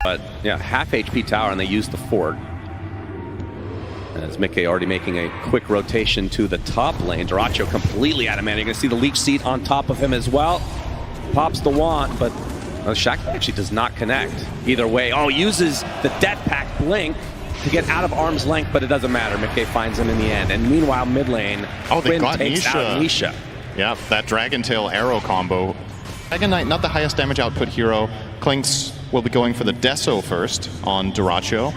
But yeah, half HP tower, and they use the fort. As Mickey already making a quick rotation to the top lane. Dyrachyo completely out of mana. You're going to see the leech seed on top of him as well. Pops the wand, but Shackle actually does not connect. Either way, uses the Death Pact blink to get out of arm's length, but it doesn't matter. Mickey finds him in the end. And meanwhile, mid lane, they got takes out Nisha. Yeah, that Dragon Tail arrow combo. Dragon Knight, not the highest damage output hero. Klinks will be going for the Deso first on Dyrachyo.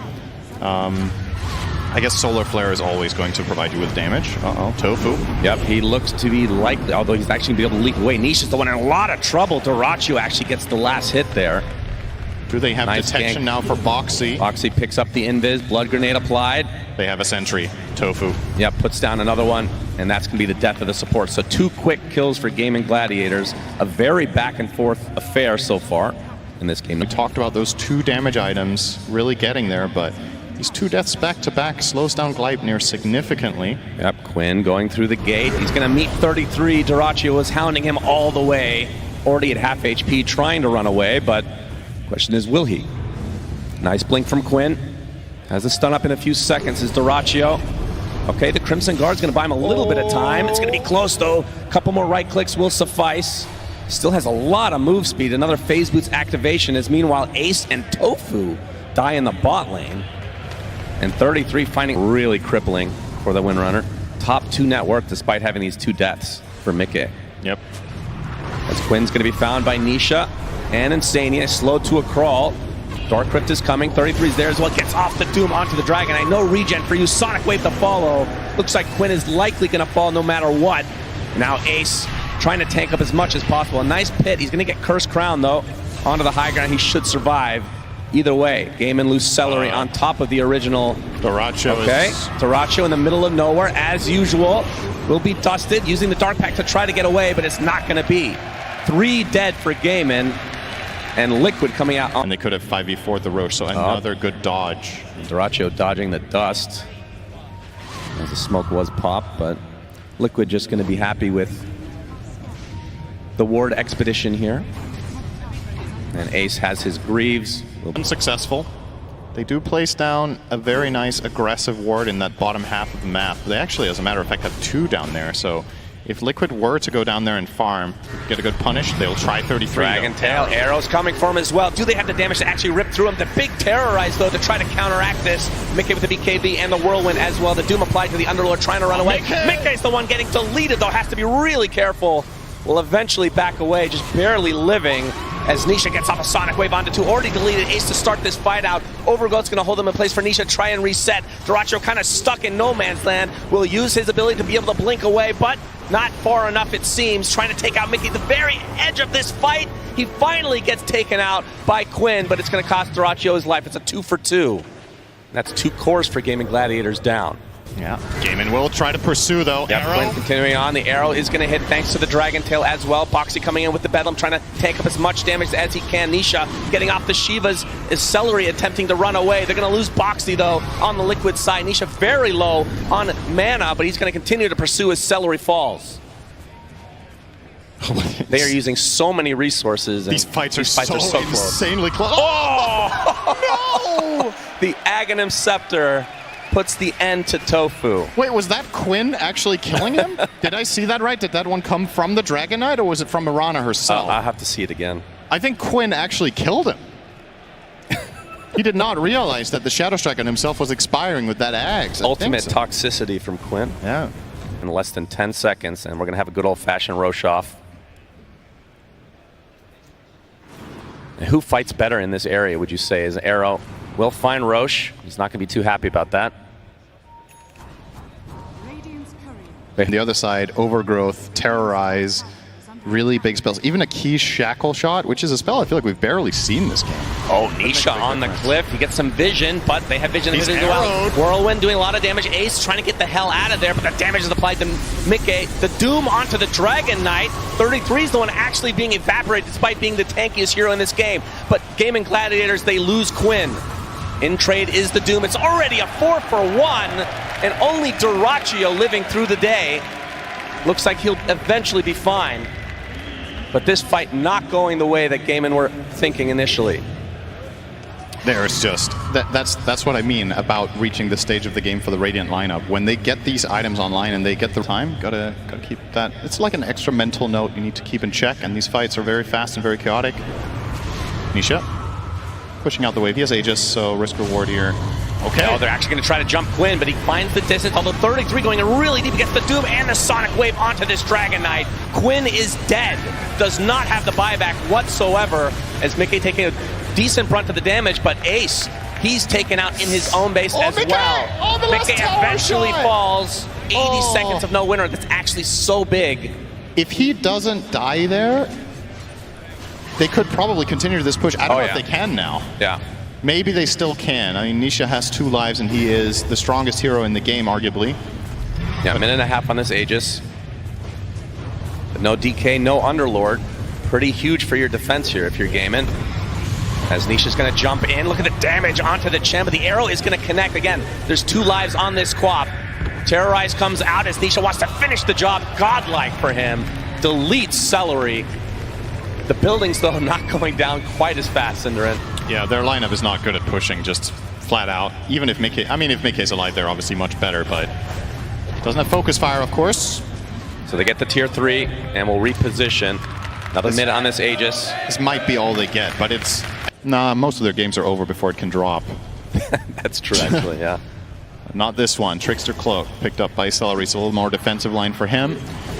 I guess Solar Flare is always going to provide you with damage. Tofu. Yep, he looks to be likely, although he's actually going to be able to leap away. Nisha's the one in a lot of trouble. Dyrachyo actually gets the last hit there. Do they have nice detection gank. now for Boxy? Boxy picks up the invis, blood grenade applied. They have a sentry, Tofu. Yep, puts down another one, and that's going to be the death of the support. So 2 quick kills for GAIMIN Gladiators. A very back and forth affair so far in this game. We talked about those 2 damage items really getting there, but these 2 deaths back to back slows down Gleipnir significantly. Yep, Quinn going through the gate. He's going to meet 33. Dyrachyo was hounding him all the way. Already at half HP, trying to run away, but question is, will he? Nice blink from Quinn. Has a stun up in a few seconds is Dyrachyo. Okay, the Crimson Guard's going to buy him a little bit of time. It's going to be close, though. A couple more right clicks will suffice. Still has a lot of move speed. Another Phase Boots activation as meanwhile Ace and Tofu die in the bot lane. And 33 finding really crippling for the Windrunner. Top 2 net worth despite having these 2 deaths for Mickey. Yep. As Quinn's going to be found by Nisha and Insania, slowed to a crawl. Dark Crypt is coming. 33's there as well. Gets off the Doom onto the Dragon. I know regen for you. Sonic Wave to follow. Looks like Quinn is likely going to fall no matter what. Now Ace trying to tank up as much as possible. A nice pit. He's going to get Curse Crown though. Onto the high ground. He should survive. Either way, GAIMIN lose Celery on top of the original. Dyrachyo Dyrachyo in the middle of nowhere, as usual. Will be dusted, using the Dark Pact to try to get away, but it's not going to be. 3 dead for GAIMIN, and Liquid coming out. And they could have 5v4'd the Roche, so another good dodge. Dyrachyo dodging the dust. As the smoke was popped, but Liquid just going to be happy with the Ward Expedition here. And Ace has his Greaves. Unsuccessful. They do place down a very nice aggressive ward in that bottom half of the map. They actually, as a matter of fact, have 2 down there. So if Liquid were to go down there and farm, get a good punish, they'll try 33. Dragon Tail, arrows coming for him as well. Do they have the damage to actually rip through him? The big Terrorize, though, to try to counteract this. Mickey with the BKB and the Whirlwind as well. The Doom applied to the Underlord, trying to run away. Mickey's the one getting deleted, though. Has to be really careful. Will eventually back away, just barely living. As Nisha gets off a Sonic Wave onto 2, already deleted Ace to start this fight out. Overgoat's gonna hold him in place for Nisha, try and reset. Dyrachyo kind of stuck in no man's land. Will use his ability to be able to blink away, but not far enough it seems. Trying to take out Mickey at the very edge of this fight. He finally gets taken out by Quinn, but it's gonna cost Dyrachyo his life. It's a 2 for 2. That's 2 cores for GAIMIN Gladiators down. Yeah, GAIMIN will try to pursue though. Yep, Arrow. Quinn continuing on. The arrow is going to hit thanks to the Dragon Tail as well. Boxy coming in with the Bedlam, trying to tank up as much damage as he can. Nisha getting off the Shivas. Is Celery attempting to run away. They're going to lose Boxy though on the Liquid side. Nisha very low on mana, but he's going to continue to pursue as Celery falls. They are using so many resources. And these fights are so close. Insanely close. Oh! No! The Aghanim Scepter puts the end to Tofu. Wait, was that Quinn actually killing him? Did I see that right? Did that one come from the Dragon Knight, or was it from Mirana herself? I'll have to see it again. I think Quinn actually killed him. He did not realize that the Shadow Strike on himself was expiring with that Ags. Ultimate toxicity from Quinn. Yeah. In less than 10 seconds, and we're going to have a good old-fashioned Roche off. And who fights better in this area, would you say? Is Arrow? Will find Roche. He's not going to be too happy about that. The other side, Overgrowth, Terrorize, really big spells. Even a Key's Shackle Shot, which is a spell I feel like we've barely seen this game. Oh, Nisha on the cliff. He gets some vision, but they have vision as well. Whirlwind doing a lot of damage. Ace trying to get the hell out of there, but the damage is applied to Mickey. The Doom onto the Dragon Knight. 33 is the one actually being evaporated despite being the tankiest hero in this game. But GAIMIN Gladiators, they lose Quinn. In trade is the Doom. It's already a 4 for 1, and only Dyrachyo living through the day. Looks like he'll eventually be fine. But this fight not going the way that GAIMIN were thinking initially. there's just that's what I mean about reaching the stage of the game for the Radiant lineup. When they get these items online and they get the time, gotta keep that. It's like an extra mental note you need to keep in check. And these fights are very fast and very chaotic. Nisha pushing out the wave. He has Aegis, so risk reward here. Okay. Oh, they're actually going to try to jump Quinn, but he finds the distance. Although 33 going in really deep against the Doom and the Sonic Wave onto this Dragon Knight. Quinn is dead. Does not have the buyback whatsoever, as Mickey taking a decent brunt of the damage, but Ace, he's taken out in his own base as Mickey! well. Oh, the Mickey eventually falls. 80 Oh. seconds of no winner. That's actually so big. If he doesn't die there, they could probably continue this push. I don't know if they can now. Yeah. Maybe they still can. I mean, Nisha has 2 lives, and he is the strongest hero in the game, arguably. Yeah, a minute and a half on this Aegis. But no DK, no Underlord. Pretty huge for your defense here if you're GAIMIN. As Nisha's going to jump in. Look at the damage onto the Chen, but the arrow is going to connect. Again, there's 2 lives on this Quap. Terrorize comes out as Nisha wants to finish the job. Godlike for him. Deletes Celery. The buildings, though, not going down quite as fast, Cinderin. Yeah, their lineup is not good at pushing, just flat out. Even if Mickey, I mean, if Mickey's alive, they're obviously much better, but doesn't have focus fire, of course. So they get the tier 3 and will reposition. Another minute on this Aegis. This might be all they get, but it's... Nah, most of their games are over before it can drop. That's true, actually, yeah. Not this one. Trickster Cloak, picked up by Celery, so a little more defensive line for him.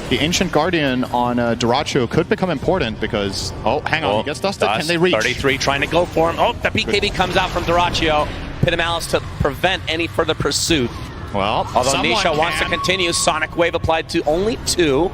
The Ancient Guardian on Duracho could become important because... Oh, hang on, he gets dusted. Can they reach? 33 trying to go for him. Oh, the BKB comes out from Duracho. Pit him Alice to prevent any further pursuit. Well, although Nisha wants to continue, Sonic Wave applied to only 2.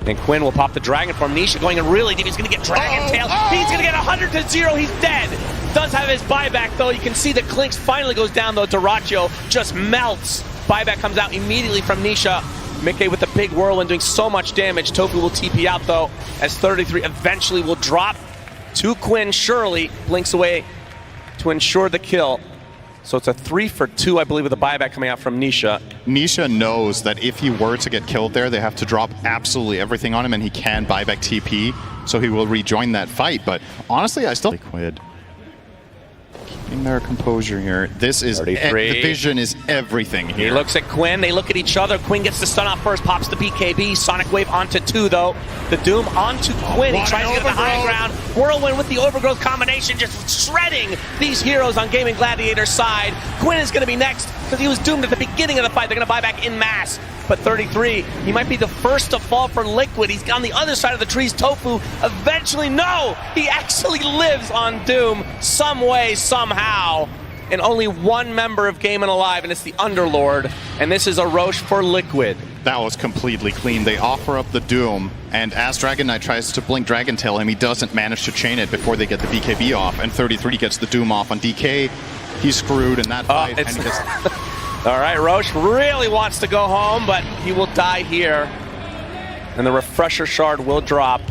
And Quinn will pop the Dragon Form. Nisha going in really deep. He's going to get Dragon Tail. He's going to get 100-0. He's dead. Does have his buyback, though. You can see the Clinks finally goes down, though. Duracho just melts. Buyback comes out immediately from Nisha. Mickey with the big whirlwind doing so much damage. Tofu will TP out, though, as 33 eventually will drop to Quinn. Surely blinks away to ensure the kill. So it's a 3 for 2, I believe, with a buyback coming out from Nisha. Nisha knows that if he were to get killed there, they have to drop absolutely everything on him, and he can buyback TP, so he will rejoin that fight. But honestly, I still... Liquid. Keeping their composure here. This is... The vision is everything here. He looks at Quinn. They look at each other. Quinn gets the stun off first, pops the BKB. Sonic Wave onto 2, though. The Doom onto Quinn. He tries to get the high ground. Whirlwind with the Overgrowth combination, just shredding these heroes on GAIMIN Gladiator's side. Quinn is going to be next because he was doomed at the beginning of the fight. They're going to buy back en masse. But 33, he might be the first to fall for Liquid. He's on the other side of the trees. Tofu eventually, no! He actually lives on Doom some way, somehow. And only 1 member of GAIMIN alive, and it's the Underlord. And this is a Roche for Liquid. That was completely clean. They offer up the Doom, and as Dragon Knight tries to blink Dragon Tail him, he doesn't manage to chain it before they get the BKB off, and 33 gets the Doom off on DK. He's screwed in that fight. And he gets... All right, Roche really wants to go home, but he will die here. And the Refresher Shard will drop.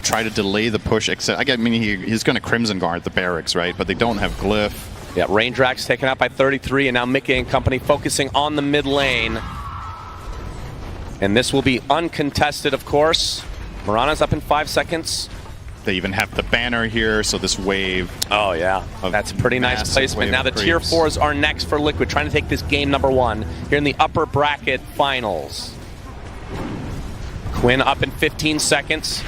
Try to delay the push, except I mean, he's going to Crimson Guard the barracks, right? But they don't have Glyph. Yeah, Raindrax taken out by 33, and now Mickey and company focusing on the mid lane. And this will be uncontested, of course. Mirana's up in 5 seconds. They even have the banner here, so this wave. Oh, yeah. That's a pretty nice placement. Now the tier 4s are next for Liquid, trying to take this game number 1 here in the upper bracket finals. Quinn up in 15 seconds.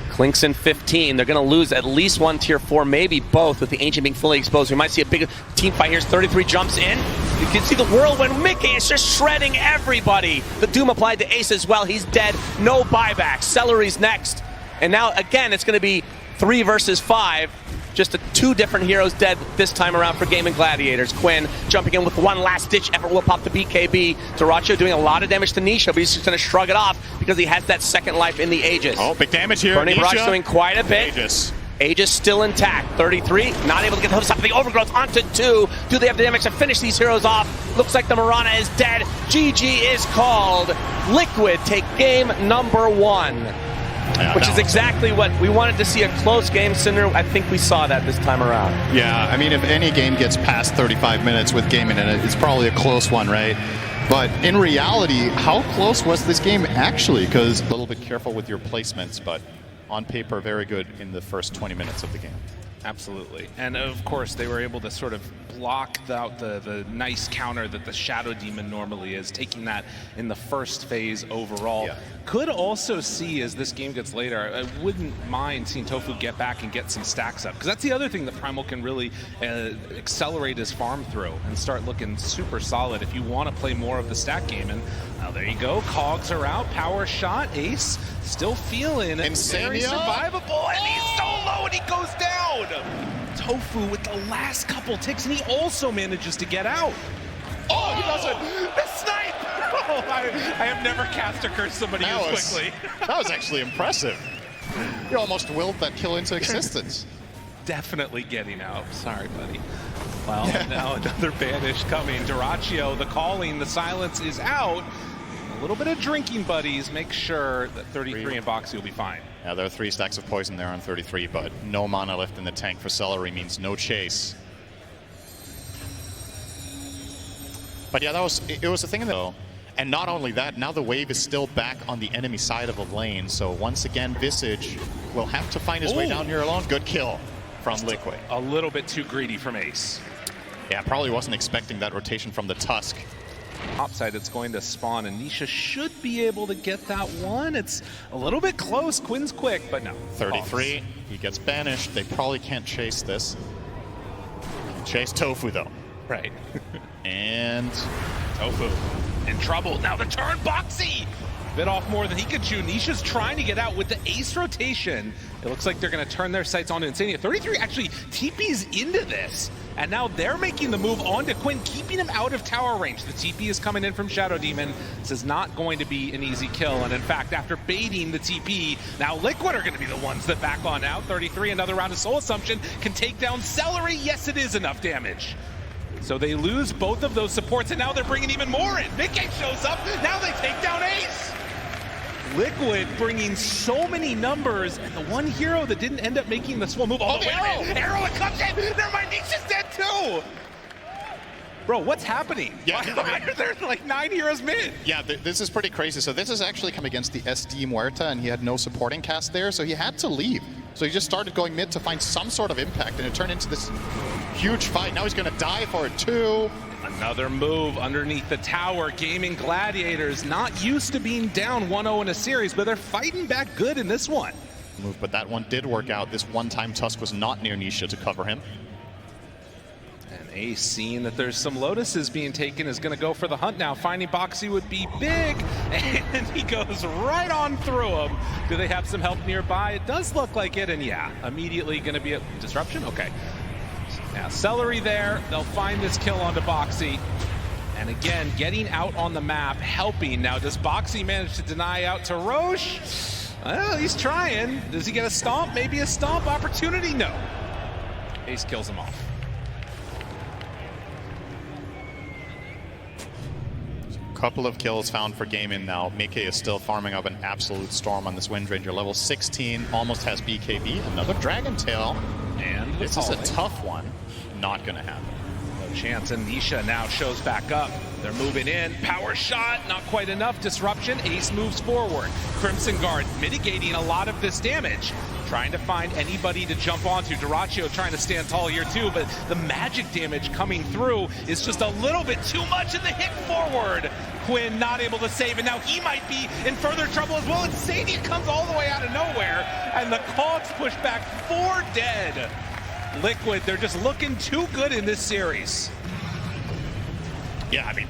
Clinks in 15. They're going to lose at least 1 tier 4, maybe both, with the Ancient being fully exposed. We might see a big team fight here. 33 jumps in. You can see the whirlwind. Mickey is just shredding everybody. The Doom applied to Ace as well. He's dead. No buyback. Celery's next. And now, again, it's going to be 3 versus 5. Just 2 different heroes dead this time around for GAIMIN Gladiators. Quinn jumping in with one last-ditch effort will pop the BKB. Duracho doing a lot of damage to Nisha, but he's just going to shrug it off because he has that second life in the Aegis. Oh, big damage here. Burning Barrage doing quite a bit. Aegis. Aegis still intact. 33, not able to get the hooks up. The Overgrowth onto 2. Do they have the damage to finish these heroes off? Looks like the Mirana is dead. GG is called. Liquid take game number 1. Yeah, which is exactly what we wanted to see, a close game, Cinder. I think we saw that this time around. Yeah, I mean, if any game gets past 35 minutes with GAIMIN in it, it's probably a close one, right? But in reality, how close was this game actually? Because a little bit careful with your placements, but on paper, very good in the first 20 minutes of the game. Absolutely. And of course, they were able to sort of block out the nice counter that the Shadow Demon normally is, taking that in the first phase overall. Yeah. Could also see, as this game gets later, I wouldn't mind seeing Tofu get back and get some stacks up, because that's the other thing that Primal can really accelerate his farm through and start looking super solid if you want to play more of the stack game. And there you go, cogs are out, power shot, Ace still feeling very survivable, and he's so low and he goes down. Tofu with the last couple ticks, and he also manages to get out. Oh, he does it! The snipe! Oh, I have never cast or cursed somebody as quickly. That was actually impressive. You almost willed that kill into existence. Definitely getting out. Sorry, buddy. Well, now another banish coming. Dyrachyo, the calling, the silence is out. A little bit of drinking, buddies. Make sure that 33 and Boxy will be fine. Yeah, there are 3 stacks of poison there on 33, but no mana left in the tank for Celery means no chase. But yeah, it was a thing though. And not only that, now the wave is still back on the enemy side of the lane. So once again, Visage will have to find his way down here alone. Good kill from Liquid. A little bit too greedy from Ace. Yeah, probably wasn't expecting that rotation from the Tusk. Topside, it's going to spawn, and Nisha should be able to get that one. It's a little bit close. Quinn's quick, but no. 33, he gets banished. They probably can't chase this. Chase Tofu though. Right. And Tofu in trouble. Now the turn, Boxy! Bit off more than he could chew. Nisha's trying to get out with the Ace rotation. It looks like they're going to turn their sights on Insania. 33 actually TP's into this. And now they're making the move onto Quinn, keeping him out of tower range. The TP is coming in from Shadow Demon. This is not going to be an easy kill. And in fact, after baiting the TP, now Liquid are going to be the ones that back on out. 33, another round of Soul Assumption, can take down Celery. Yes, it is enough damage. So they lose both of those supports, and now they're bringing even more in. Mickey shows up, now they take down Ace! Liquid bringing so many numbers, and the one hero that didn't end up making the swell move. Oh, the arrow! Arrow, it comes in! Never mind, Nisha's dead too! Bro, what's happening? Yeah, Why are there like 9 heroes mid? yeah, this is pretty crazy. So this is actually come against the SD Muerta, and he had no supporting cast there, so he had to leave. So he just started going mid to find some sort of impact, and it turned into this huge fight. Now he's going to die for it too. Another move underneath the tower. GAIMIN Gladiators, not used to being down 1-0 in a series, but they're fighting back good in this one. Move, but that one did work out. This one-time Tusk was not near Nisha to cover him. And Ace, seeing that there's some Lotuses being taken, is going to go for the hunt now. Finding Boxy would be big, and he goes right on through him. Do they have some help nearby? It does look like it, and yeah, immediately going to be a disruption? Okay. Now, Celery there. They'll find this kill onto Boxy. And again, getting out on the map, helping. Now, does Boxy manage to deny out to Roche? Well, he's trying. Does he get a stomp? Maybe a stomp opportunity? No. Ace kills him off. Couple of kills found for GAIMIN now. Mickey is still farming up an absolute storm on this Wind Ranger. Level 16, almost has BKB. Another Dragon Tail. And this is a tough one. Not going to happen. No chance, and Nisha now shows back up. They're moving in. Power shot, not quite enough. Disruption, Ace moves forward. Crimson Guard mitigating a lot of this damage. Trying to find anybody to jump onto. Dyrachyo trying to stand tall here too, but the magic damage coming through is just a little bit too much, and the hit forward. Quinn not able to save, and now he might be in further trouble as well. And Sadie comes all the way out of nowhere, and the Cogs push back 4 dead. Liquid, they're just looking too good in this series. Yeah, I mean,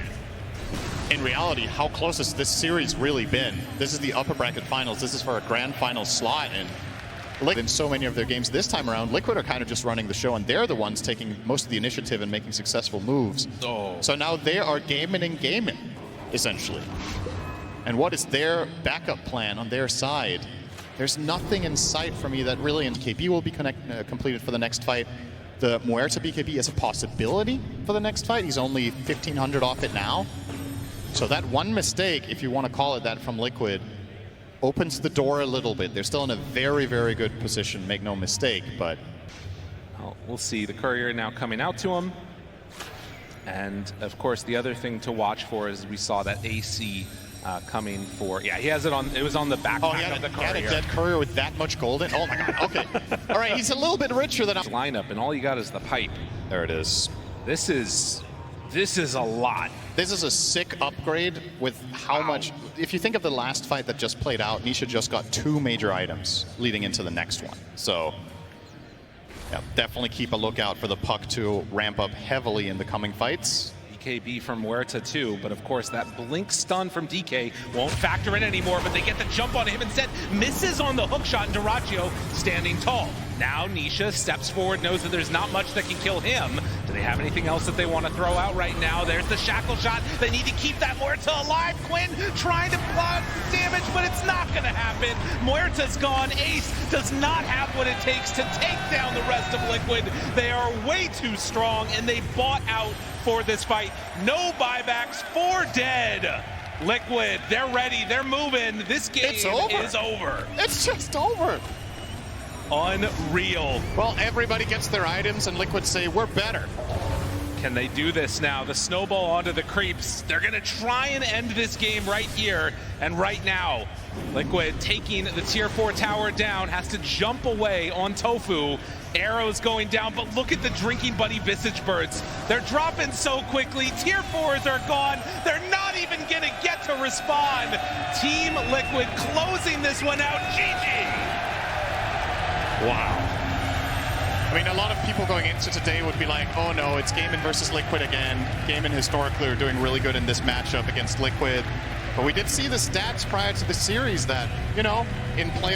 in reality, how close has this series really been? This is the upper bracket finals. This is for a grand final slot, and in so many of their games this time around, Liquid are kind of just running the show, and they're the ones taking most of the initiative and making successful moves. So now they are GAIMIN and GAIMIN, essentially. And what is their backup plan on their side? There's nothing in sight for me that really, and KB will be completed for the next fight. The Muerta BKB is a possibility for the next fight. He's only 1,500 off it now. So that one mistake, if you want to call it that, from Liquid, opens the door a little bit. They're still in a very, very good position, make no mistake, but... Well, we'll see. The Courier now coming out to him. And, of course, the other thing to watch for is we saw that AC coming for, yeah, he has it on, it was on the backpack Oh, of the he had a courier. dead courier with that much gold in? Oh my god, okay. All right, he's a little bit richer than I... Lineup, and all you got is the pipe. There it is. This is a lot. This is a sick upgrade with how much... If you think of the last fight that just played out, Nisha just got 2 major items leading into the next one. So, yeah, definitely keep a lookout for the puck to ramp up heavily in the coming fights. DKB from Huerta too, but of course that blink stun from DK won't factor in anymore, but they get the jump on him instead. Misses on the hook shot, and Dyrachyo standing tall. Now Nisha steps forward, knows that there's not much that can kill him. Do they have anything else that they want to throw out right now? There's the shackle shot. They need to keep that Muerta alive. Quinn trying to block damage, but it's not going to happen. Muerta's gone. Ace does not have what it takes to take down the rest of Liquid. They are way too strong, and they bought out for this fight. No buybacks, 4 dead. Liquid, they're ready, they're moving. This game is over. It's just over. Unreal. Well, everybody gets their items, and Liquid say, we're better. Can they do this now? The snowball onto the creeps. They're going to try and end this game right here and right now. Liquid taking the tier 4 tower down, has to jump away on Tofu. Arrows going down, but look at the Drinking Buddy Visage Birds. They're dropping so quickly. Tier 4s are gone. They're not even going to get to respond. Team Liquid closing this one out. GG. Wow. I mean, a lot of people going into today would be like, oh no, it's GAIMIN versus Liquid again. GAIMIN historically are doing really good in this matchup against Liquid. But we did see the stats prior to the series that, you know, in play